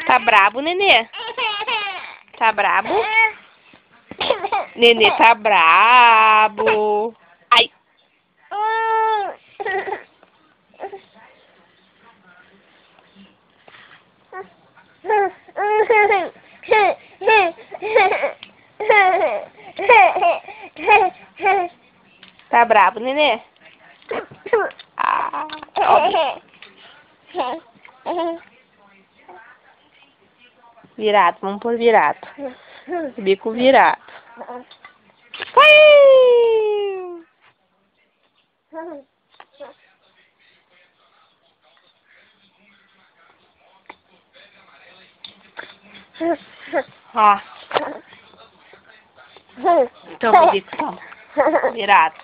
Tá brabo, Nenê? Tá brabo? Nenê tá brabo. Ai. Tá brabo, Nenê? Ah, virado, vamos por virado. Bico virado. Ui! Ó. Toma, bico, toma. Virado.